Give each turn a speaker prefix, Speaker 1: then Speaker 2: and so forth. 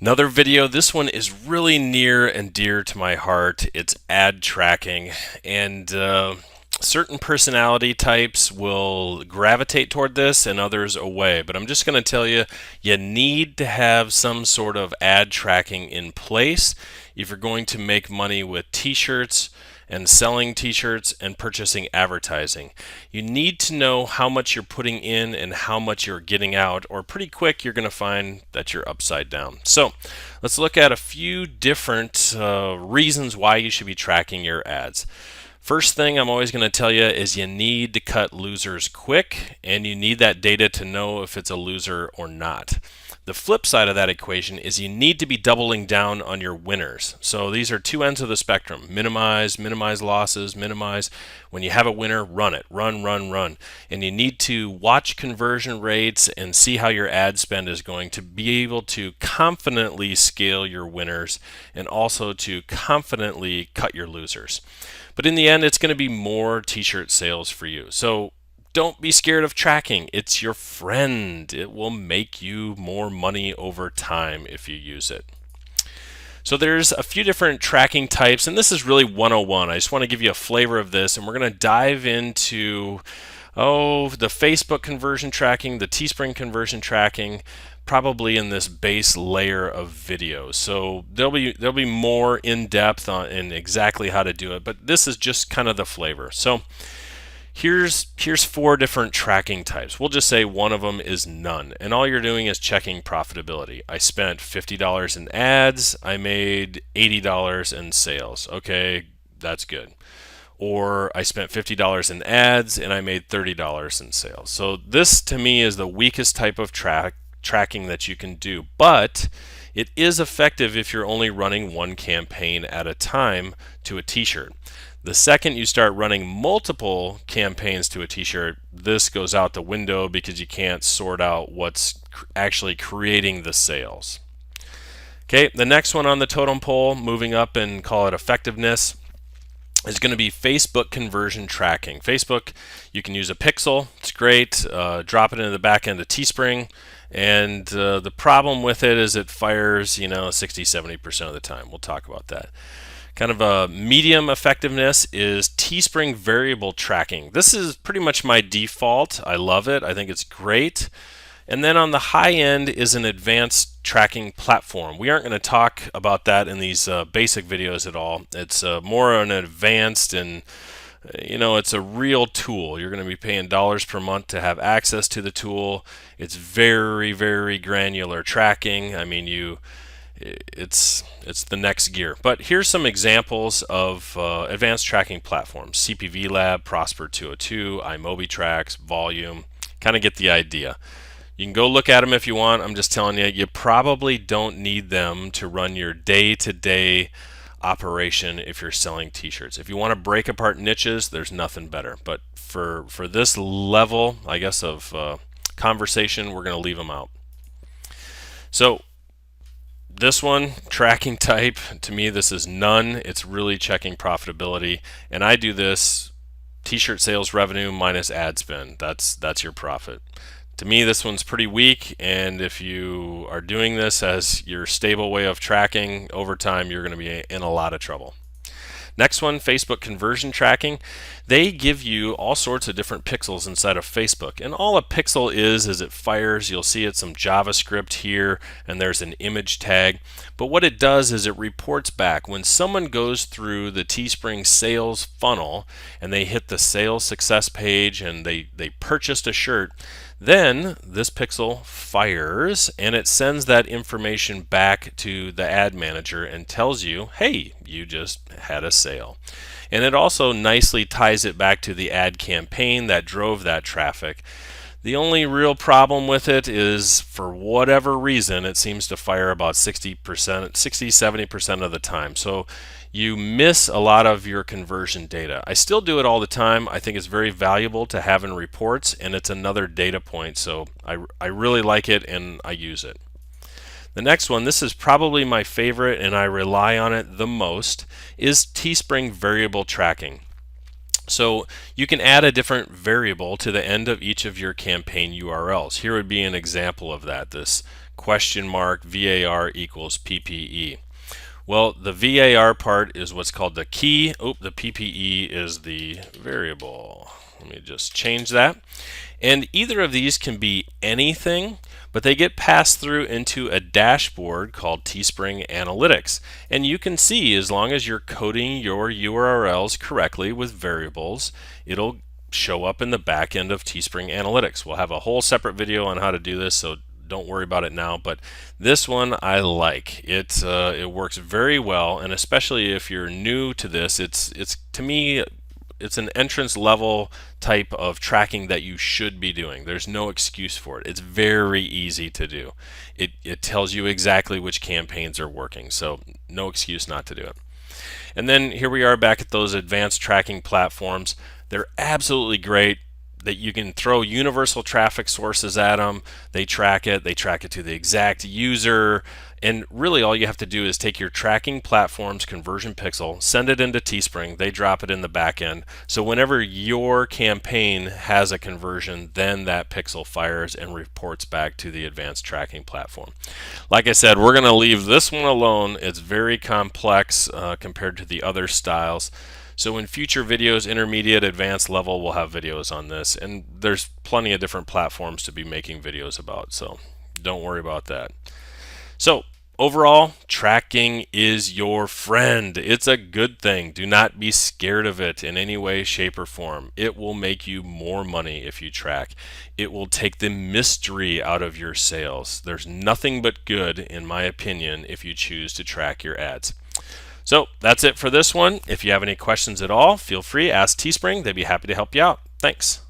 Speaker 1: Another video, this one is really near and dear to my heart. It's ad tracking, and certain personality types will gravitate toward this and others away. But I'm just going to tell you, you need to have some sort of ad tracking in place if you're going to make money with t-shirts and selling t-shirts and purchasing advertising. You need to know how much you're putting in and how much you're getting out, or pretty quick you're going to find that you're upside down. So let's look at a few different reasons why you should be tracking your ads. First thing I'm always going to tell you is you need to cut losers quick, and you need that data to know if it's a loser or not. The flip side of that equation is you need to be doubling down on your winners. So these are two ends of the spectrum. Minimize losses, minimize. When you have a winner, run it. Run. And you need to watch conversion rates and see how your ad spend is going to be able to confidently scale your winners and also to confidently cut your losers. But in the end, it's going to be more t-shirt sales for you. So don't be scared of tracking. It's your friend. It will make you more money over time if you use it. So there's a few different tracking types, and this is really 101. I just want to give you a flavor of this, and we're going to dive into the Facebook conversion tracking, the Teespring conversion tracking, probably in this base layer of videos. So there'll be more in depth in exactly how to do it, but this is just kind of the flavor. So here's four different tracking types. We'll just say one of them is none, and all you're doing is checking profitability. I spent $50 in ads, I made $80 in sales. Okay, that's good. Or I spent $50 in ads and I made $30 in sales. So this to me is the weakest type of tracking that you can do, but it is effective if you're only running one campaign at a time to a t-shirt. The second you start running multiple campaigns to a t-shirt, this goes out the window because you can't sort out what's actually creating the sales. Okay, the next one on the totem pole, moving up and call it effectiveness, is going to be Facebook conversion tracking. Facebook, you can use a pixel. It's great. Drop it into the back end of Teespring. And the problem with it is it fires, 60-70% of the time. We'll talk about that. Kind of a medium effectiveness is Teespring variable tracking. This is pretty much my default. I love it. I think it's great. And then on the high end is an advanced tracking platform. We aren't going to talk about that in these basic videos at all. It's more an advanced and it's a real tool. You're going to be paying dollars per month to have access to the tool. It's very, very granular tracking. I mean, it's the next gear. But here's some examples of advanced tracking platforms: CPV Lab, Prosper 202, iMobiTrax, Volume. Kind of get the idea. You can go look at them if you want. I'm just telling you, you probably don't need them to run your day-to-day operation if you're selling t-shirts. If you want to break apart niches, there's nothing better. But for this level, I guess, of conversation, we're going to leave them out. So this one, tracking type, to me this is none. It's really checking profitability, and I do this t-shirt sales revenue minus ad spend. That's your profit. To me, this one's pretty weak, and if you are doing this as your stable way of tracking over time, you're going to be in a lot of trouble. Next one, Facebook conversion tracking. They give you all sorts of different pixels inside of Facebook, and all a pixel is it fires. You'll see it's some JavaScript here, and there's an image tag. But what it does is it reports back when someone goes through the Teespring sales funnel and they hit the sales success page and they purchased a shirt. Then this pixel fires and it sends that information back to the ad manager and tells you, hey, you just had a sale. And it also nicely ties it back to the ad campaign that drove that traffic. The only real problem with it is, for whatever reason, it seems to fire about 60-70% of the time. So you miss a lot of your conversion data. I still do it all the time. I think it's very valuable to have in reports, and it's another data point. So I really like it and I use it. The next one, this is probably my favorite and I rely on it the most, is Teespring variable tracking. So you can add a different variable to the end of each of your campaign URLs. Here would be an example of that, this question mark VAR equals PPE. Well, the VAR part is what's called the key. Oh, the PPE is the variable. Let me just change that. And either of these can be anything, but they get passed through into a dashboard called Teespring Analytics. And you can see, as long as you're coding your URLs correctly with variables, it'll show up in the back end of Teespring Analytics. We'll have a whole separate video on how to do this, so don't worry about it now, but this one I like. It works very well, and especially if you're new to this, it's to me it's an entrance level type of tracking that you should be doing. There's no excuse for it. It's very easy to do. It tells you exactly which campaigns are working, so no excuse not to do it. And then here we are back at those advanced tracking platforms. They're absolutely great. That you can throw universal traffic sources at them. They track it to the exact user, and really all you have to do is take your tracking platform's conversion pixel, send it into Teespring, they drop it in the back end. So whenever your campaign has a conversion, then that pixel fires and reports back to the advanced tracking platform. Like I said, we're going to leave this one alone. It's very complex compared to the other styles. So in future videos, intermediate, advanced level, we'll have videos on this, and there's plenty of different platforms to be making videos about, so don't worry about that. So overall, tracking is your friend. It's a good thing. Do not be scared of it in any way, shape, or form. It will make you more money if you track. It will take the mystery out of your sales. There's nothing but good, in my opinion, if you choose to track your ads. So that's it for this one. If you have any questions at all, feel free, ask Teespring. They'd be happy to help you out. Thanks.